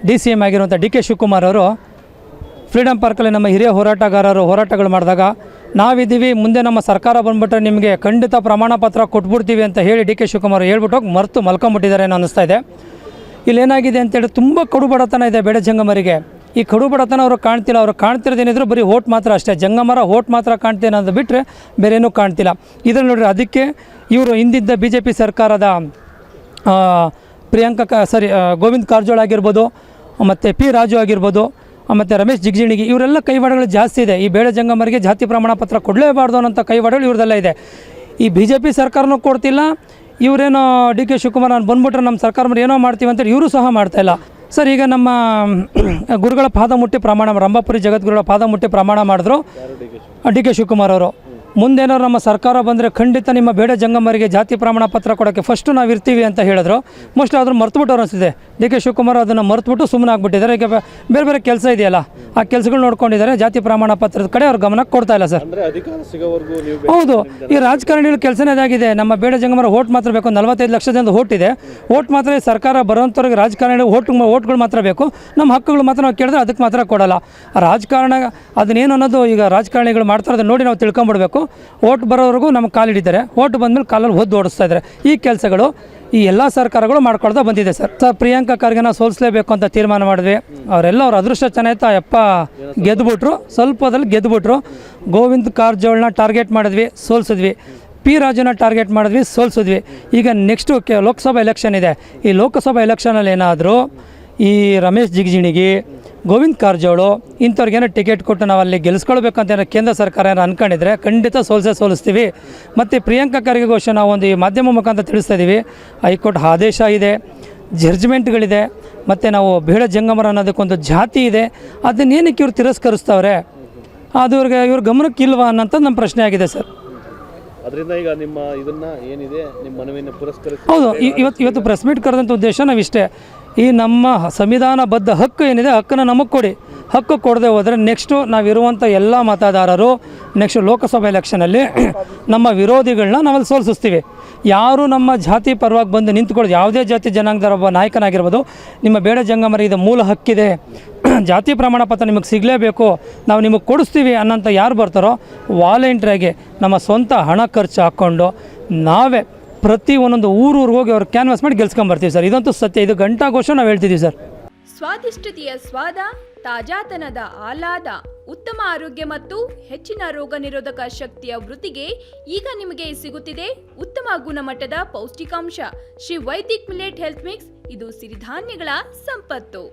DCM ಆಗಿರುವಂಥ DK Shivakumar ಅವರು freedom ಪಾರ್ಕಲ್ಲಿ ನಮ್ಮ ಹಿರಿಯ ಹೋರಾಟಗಾರರು ಹೋರಾಟಗಳು ಮಾಡಿದಾಗ ನಾವಿದ್ದೀವಿ, ಮುಂದೆ ನಮ್ಮ ಸರ್ಕಾರ ಬಂದುಬಿಟ್ರೆ ನಿಮಗೆ ಖಂಡಿತ ಪ್ರಮಾಣ ಪತ್ರ ಕೊಟ್ಬಿಡ್ತೀವಿ ಅಂತ ಹೇಳಿ DK ಶಿವಕುಮಾರ್ ಹೇಳ್ಬಿಟ್ಟು ಮರೆತು ಮಲ್ಕೊಂಬಿಟ್ಟಿದ್ದಾರೆ ಅನ್ನೋ ಅನ್ನಿಸ್ತಾ ಇದೆ. ಇಲ್ಲೇನಾಗಿದೆ ಅಂತೇಳಿ ತುಂಬ ಕಡು ಬಡತನ ಇದೆ ಬೇಡ ಜಂಗಮರಿಗೆ. ಈ ಕಡು ಬಡತನ ಅವರು ಕಾಣ್ತಿಲ್ಲ. ಅವರು ಕಾಣ್ತಿರೋದೇನಿದ್ರು ಬರೀ ಓಟ್ ಮಾತ್ರ ಅಷ್ಟೇ. ಜಂಗಮರ ಓಟ್ ಮಾತ್ರ ಕಾಣ್ತೀನಿ ಅಂತ ಬಿಟ್ಟರೆ ಬೇರೇನೂ ಕಾಣ್ತಿಲ್ಲ. ಇದ್ರಲ್ಲಿ ನೋಡ್ರಿ, ಅದಕ್ಕೆ ಇವರು ಹಿಂದಿದ್ದ BJP ಸರ್ಕಾರದ ಗೋವಿಂದ ಕಾರಜೋಳ ಆಗಿರ್ಬೋದು, ಮತ್ತು P ರಾಜು ಆಗಿರ್ಬೋದು, ಮತ್ತು ರಮೇಶ್ ಜಿಗಜಿಣಗಿ, ಇವರೆಲ್ಲ ಕೈವಾಡಗಳು ಜಾಸ್ತಿ ಇದೆ. ಈ ಬೇಡ ಜಂಗಮರಿಗೆ ಜಾತಿ ಪ್ರಮಾಣ ಪತ್ರ ಕೊಡಲೇಬಾರ್ದು ಅನ್ನೋಂಥ ಕೈವಾಡಗಳು ಇವ್ರದೆಲ್ಲ ಇದೆ. ಈ BJP ಸರ್ಕಾರನೂ ಕೊಡ್ತಿಲ್ಲ. ಇವರೇನೋ DK ಶಿವಕುಮಾರ್ ನಾನು ಬಂದುಬಿಟ್ರೆ ನಮ್ಮ ಸರ್ಕಾರ ಏನೋ ಮಾಡ್ತೀವಿ ಅಂತೇಳಿ ಇವರು ಸಹ ಮಾಡ್ತಾಯಿಲ್ಲ ಸರ್. ಈಗ ನಮ್ಮ ಗುರುಗಳ ಪಾದ ಮುಟ್ಟಿ ಪ್ರಮಾಣ, ರಂಭಾಪುರಿ ಜಗದ್ಗುರುಗಳ ಪಾದ ಮುಟ್ಟಿ ಪ್ರಮಾಣ ಮಾಡಿದ್ರು DK ಶಿವಕುಮಾರ್ ಅವರು. ಮುಂದೇನಾದ್ರು ನಮ್ಮ ಸರ್ಕಾರ ಬಂದರೆ ಖಂಡಿತ ನಿಮ್ಮ ಬೇಡ ಜಂಗಮರಿಗೆ ಜಾತಿ ಪ್ರಮಾಣ ಪತ್ರ ಕೊಡೋಕ್ಕೆ ಫಸ್ಟು ನಾವು ಇರ್ತೀವಿ ಅಂತ ಹೇಳಿದ್ರು. ಮೋಸ್ಟ್ಲಿ ಆದರೂ ಮರ್ತುಬಿಟ್ಟು ಅನಿಸ್ತಿದೆ. DK ಶಿವಕುಮಾರ್ ಅದನ್ನು ಮರ್ತುಬಿಟ್ಟು ಸುಮ್ಮನೆ ಆಗಿಬಿಟ್ಟಿದ್ದಾರೆ. ಈಗ ಬೇರೆ ಬೇರೆ ಕೆಲಸ ಇದೆಯಲ್ಲ, ಆ ಕೆಲಸಗಳು ನೋಡ್ಕೊಂಡಿದ್ದಾರೆ. ಜಾತಿ ಪ್ರಮಾಣ ಪತ್ರದ ಕಡೆ ಅವ್ರ ಗಮನ ಕೊಡ್ತಾ ಇಲ್ಲ ಸರ್. ಹೌದು, ಈ ರಾಜಕಾರಣಿಗಳ ಕೆಲಸನೇ ಅದಾಗಿದೆ. ನಮ್ಮ ಬೇಡ ಜಂಗಮರ ಓಟ್ ಮಾತ್ರ ಬೇಕು. 45 ಲಕ್ಷ ಜನದ ಓಟ್ ಇದೆ. ಓಟ್ ಮಾತ್ರ ಸರ್ಕಾರ ಬರೋಂಥವ್ರಿಗೆ ರಾಜಕಾರಣಿಗಳು ಓಟ್ಗಳು ಮಾತ್ರ ಬೇಕು. ನಮ್ಮ ಹಕ್ಕುಗಳು ಮಾತ್ರ ನಾವು ಕೇಳಿದ್ರೆ ಅದಕ್ಕೆ ಮಾತ್ರ ಕೊಡೋಲ್ಲ. ರಾಜಕಾರಣ ಅದನ್ನೇನು ಅನ್ನೋದು ಈಗ ರಾಜಕಾರಣಿಗಳು ಮಾಡ್ತಾರದು ನೋಡಿ ನಾವು ತಿಳ್ಕೊಂಬಿಡ್ಬೇಕು. ಓಟ್ ಬರೋವರೆಗೂ ನಮ್ಗೆ ಕಾಲಿಟ್ಟಿದ್ದಾರೆ. ಓಟ್ ಬಂದಮೇಲೆ ಕಾಲಲ್ಲಿ ಹೊದ್ದು ಓಡಿಸ್ತಾ ಇದ್ದಾರೆ. ಈ ಕೆಲಸಗಳು ಈ ಎಲ್ಲ ಸರ್ಕಾರಗಳು ಮಾಡ್ಕೊಳ್ತಾ ಬಂದಿದೆ ಸರ್. ಪ್ರಿಯಾಂಕಾ ಖರ್ಗೆನ ಸೋಲಿಸಲೇಬೇಕು ಅಂತ ತೀರ್ಮಾನ ಮಾಡಿದ್ವಿ. ಅವರೆಲ್ಲ ಅವ್ರ ಅದೃಷ್ಟ ಚೆನ್ನಾಯ್ತಾ ಗೆದ್ದುಬಿಟ್ರು. ಸ್ವಲ್ಪದಲ್ಲಿ ಗೆದ್ದುಬಿಟ್ರು. ಗೋವಿಂದ ಕಾರಜೋಳನ ಟಾರ್ಗೆಟ್ ಮಾಡಿದ್ವಿ, ಸೋಲಿಸಿದ್ವಿ. P ರಾಜುನ ಟಾರ್ಗೆಟ್ ಮಾಡಿದ್ವಿ, ಸೋಲಿಸಿದ್ವಿ. ಈಗ ನೆಕ್ಸ್ಟು ಲೋಕಸಭಾ ಎಲೆಕ್ಷನ್ ಇದೆ. ಈ ಲೋಕಸಭಾ ಎಲೆಕ್ಷನಲ್ಲಿ ಏನಾದರೂ ಈ ರಮೇಶ್ ಜಿಗಜಿಣಗಿ, ಗೋವಿಂದ ಕಾರಜೋಳು ಇಂಥವ್ರಿಗೇನೋ ಟಿಕೆಟ್ ಕೊಟ್ಟು ನಾವು ಅಲ್ಲಿ ಗೆಲ್ಲಿಸ್ಕೊಳ್ಬೇಕಂತ ಏನೋ ಕೇಂದ್ರ ಸರ್ಕಾರ ಏನೋ ಅಂದ್ಕೊಂಡಿದ್ರೆ ಖಂಡಿತ ಸೋಲಿಸ್ತೀವಿ. ಮತ್ತು ಪ್ರಿಯಾಂಕಾ ಖರ್ಗೆಗೋಸ್ಕರ ನಾವು ಒಂದು ಈ ಮಾಧ್ಯಮ ಮುಖಾಂತರ ತಿಳಿಸ್ತಾ ಇದ್ದೀವಿ. ಹೈಕೋರ್ಟ್ ಆದೇಶ ಇದೆ, ಜಡ್ಜ್ಮೆಂಟ್ಗಳಿದೆ, ಮತ್ತು ನಾವು ಬೇಡ ಜಂಗಮರ ಅನ್ನೋದಕ್ಕೊಂದು ಜಾತಿ ಇದೆ. ಅದನ್ನೇನಕ್ಕೆ ಇವ್ರು ತಿರಸ್ಕರಿಸ್ತವ್ರೆ, ಅದು ಇವ್ರ ಗಮನಕ್ಕೆ ಇಲ್ವಾ ಅನ್ನೋಂಥದ್ದು ನಮ್ಮ ಪ್ರಶ್ನೆ ಆಗಿದೆ ಸರ್. ಅದರಿಂದ ಈಗ ನಿಮ್ಮ ಇದನ್ನ ಏನಿದೆ ನಿಮ್ಮ ಮನವಿಯನ್ನು ಪುರಸ್ಕರಿಸಿ ಹೌದು, ಇವತ್ತು ಪ್ರೆಸ್ ಮೀಟ್ ಕರೆದಂಥ ಉದ್ದೇಶ ನಾವಿಷ್ಟೇ. ಈ ನಮ್ಮ ಸಂವಿಧಾನಬದ್ಧ ಹಕ್ಕು ಏನಿದೆ, ಹಕ್ಕನ್ನು ನಮಗೆ ಕೊಡಿ. ಹಕ್ಕು ಕೊಡದೆ ಹೋದರೆ ನೆಕ್ಸ್ಟು ನಾವಿರುವಂಥ ಎಲ್ಲ ಮತದಾರರು ನೆಕ್ಸ್ಟ್ ಲೋಕಸಭಾ ಎಲೆಕ್ಷನಲ್ಲಿ ನಮ್ಮ ವಿರೋಧಿಗಳನ್ನ ನಾವಲ್ಲಿ ಸೋಲಿಸ್ತೀವಿ. ಯಾರು ನಮ್ಮ ಜಾತಿ ಪರವಾಗಿ ಬಂದು ನಿಂತ್ಕೊಳ್ಳೋದು, ಯಾವುದೇ ಜಾತಿ ಜನಾಂಗದ ಒಬ್ಬ ನಾಯಕನಾಗಿರ್ಬೋದು, ನಿಮ್ಮ ಬೇಡ ಜಂಗಮರಿಗೆ ಮೂಲ ಹಕ್ಕಿದೆ, ಜಾತಿ ಪ್ರಮಾಣ ಪತ್ರ ನಿಮಗೆ ಸಿಗಲೇಬೇಕು, ನಾವು ನಿಮಗೆ ಕೊಡಿಸ್ತೀವಿ ಅನ್ನೋಂಥ ಯಾರು ಬರ್ತಾರೋ ವಾಲಂಟ್ರಿಯಾಗಿ ನಮ್ಮ ಸ್ವಂತ ಹಣ ಖರ್ಚು ಹಾಕ್ಕೊಂಡು ನಾವೇ ಪ್ರತಿ ಒಂದೊಂದು ಊರಿಗೆ ಹೋಗಿ ಅವ್ರು ಕ್ಯಾನ್ವಾಸ್ ಮಾಡಿ ಗೆಲ್ಸ್ಕೊಂಬರ್ತೀವಿ ಸರ್. ಇದಂತೂ ಸತ್ಯ. ಇದು ಘಂಟಾಘೋಷ ನಾವು ಹೇಳ್ತಿದ್ದೀವಿ ಸರ್. ಸ್ವಾದಿಷ್ಟತೆಯ ಸ್ವಾದ, ತಾಜಾತನದ ಆಹ್ಲಾದ, ಉತ್ತಮ ಆರೋಗ್ಯ ಮತ್ತು ಹೆಚ್ಚಿನ ರೋಗ ನಿರೋಧಕ ಶಕ್ತಿಯ ವೃದ್ಧಿಗೆ ಈಗ ನಿಮಗೆ ಸಿಗುತ್ತಿದೆ ಉತ್ತಮ ಗುಣಮಟ್ಟದ ಪೌಷ್ಟಿಕಾಂಶ. Shri Vaidik millet health mix. ಇದು ಸಿರಿಧಾನ್ಯಗಳ ಸಂಪತ್ತು.